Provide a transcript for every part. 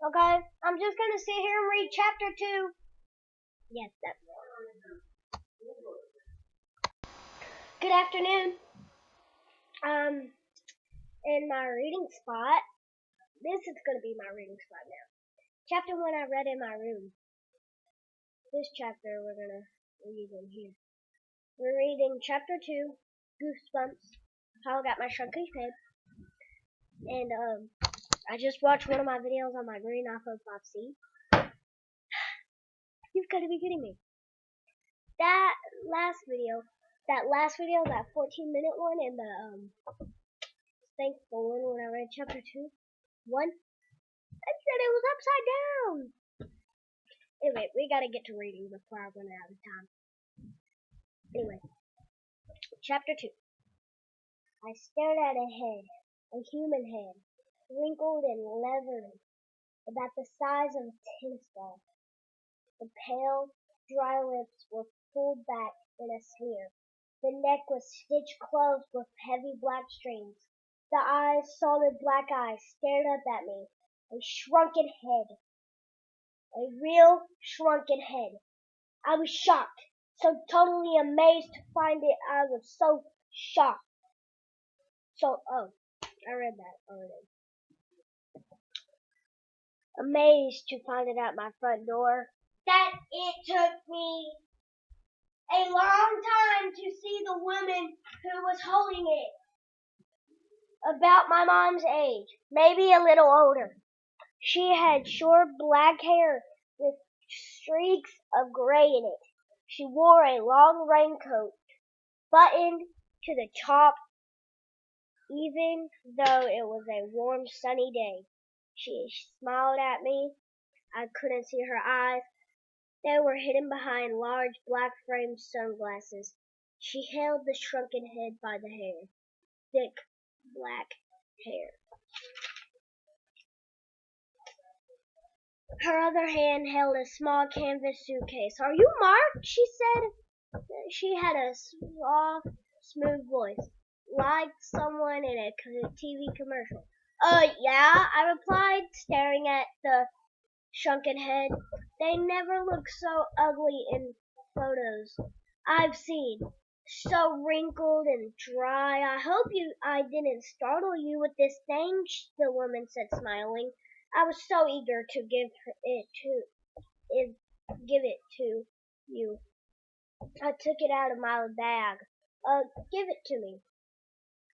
Okay, I'm just gonna sit here and read chapter 2. Yes, that's good afternoon. In my reading spot, this is gonna be my reading spot now. Chapter 1 I read in my room. This chapter we're gonna read in here. We're reading chapter 2, Goosebumps, How I Got My Shrunken Head. And, I just watched one of my videos on my green iPhone 5C. You've gotta be kidding me. That last video, that 14-minute one, and the, thankful one when I read chapter 2, 1, I said it was upside down. Anyway, we gotta get to reading before I run out of time. Anyway, chapter 2. I stared at a head, a human head, wrinkled and leathery, about the size of a tennis ball. The pale, dry lips were pulled back in a sneer. The neck was stitched closed with heavy black strings. The eyes, solid black eyes, stared up at me. A shrunken head. A real shrunken head. I was shocked, so totally amazed to find it. I was so shocked. I read that already. Amazed to find it at my front door. That it took me a long time to see the woman who was holding it. About my mom's age, maybe a little older. She had short black hair with streaks of gray in it. She wore a long raincoat, buttoned to the top, even though it was a warm, sunny day. She smiled at me. I couldn't see her eyes. They were hidden behind large black-framed sunglasses. She held the shrunken head by the hair. Thick, black hair. Her other hand held a small canvas suitcase. "Are you Mark?" she said. She had a soft, smooth voice, like someone in a TV commercial. Yeah," I replied, staring at the shrunken head. They never look so ugly in photos I've seen. So wrinkled and dry. "I hope I didn't startle you with this thing," the woman said, smiling. I was so eager to give it to you. I took it out of my bag. Give it to me,"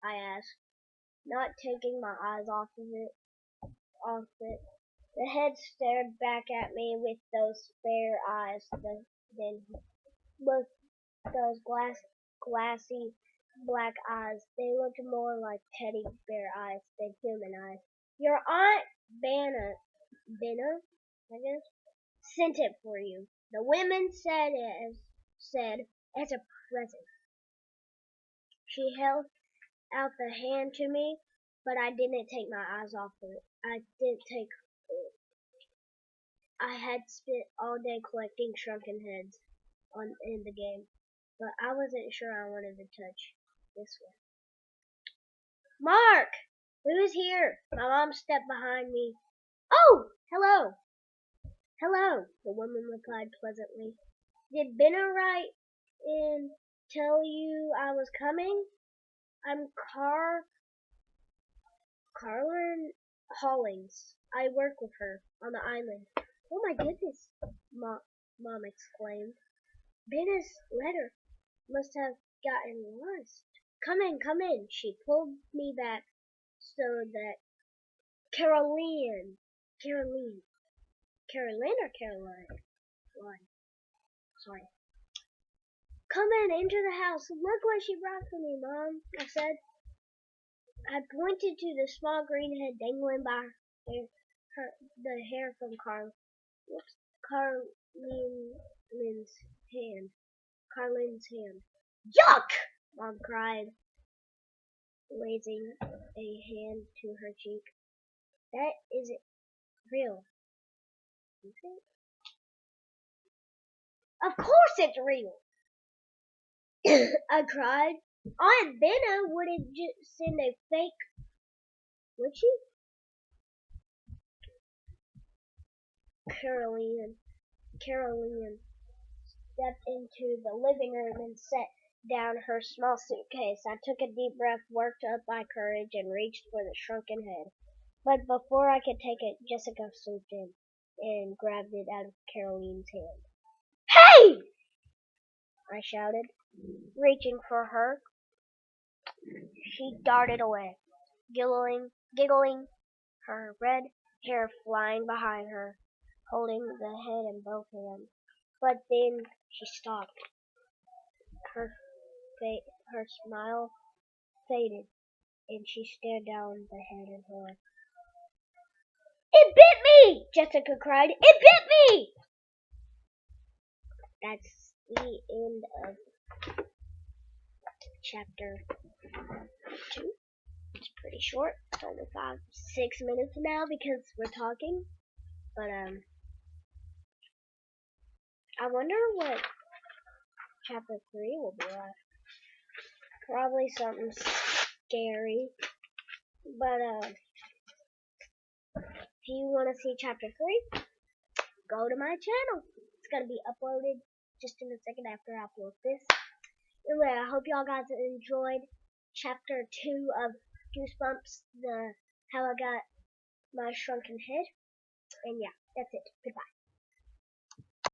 I asked, not taking my eyes off it. The head stared back at me with those fair eyes, then with those glassy black eyes. They looked more like teddy bear eyes than human eyes. "Your Aunt Benna, I guess, sent it for you," the woman said as a present. She held out the hand to me, but I didn't take my eyes off of it. I had spent all day collecting shrunken heads in the game, but I wasn't sure I wanted to touch this one. "Mark! Who's here?" My mom stepped behind me. "Oh, hello." "Hello," the woman replied pleasantly. "Did Benna write and tell you I was coming? I'm Carlin Hollings. I work with her on the island." "Oh my goodness," Mom exclaimed. "Benna's letter must have gotten lost." Come in." She pulled me back so that Caroline or Caroline? Line. Sorry. "Come in, enter the house. Look what she brought for me, Mom," I said. I pointed to the small green head dangling by the hair from Carlene's hand. "Yuck!" Mom cried, raising a hand to her cheek. "That isn't real, is it?" "Of course it's real," I cried. "Aunt Benna wouldn't just send a fake, would she?" Caroline stepped into the living room and set down her small suitcase. I took a deep breath, worked up my courage, and reached for the shrunken head. But before I could take it, Jessica swooped in and grabbed it out of Caroline's hand. "Hey!" I shouted, reaching for her. She darted away, giggling, her red hair flying behind her, holding the head in both hands. But then she stopped. Her her smile faded, and she stared down the head in horror. "It bit me!" Jessica cried. "It bit me!" That's the end of chapter 2. It's pretty short. It's only 6 minutes now because we're talking. But I wonder what chapter 3 will be like. Probably something scary. But if you want to see chapter 3, go to my channel. It's gonna be uploaded just in a second after I upload this. Anyway, I hope y'all guys enjoyed chapter 2 of Goosebumps, how I got my shrunken head. And yeah, that's it. Goodbye.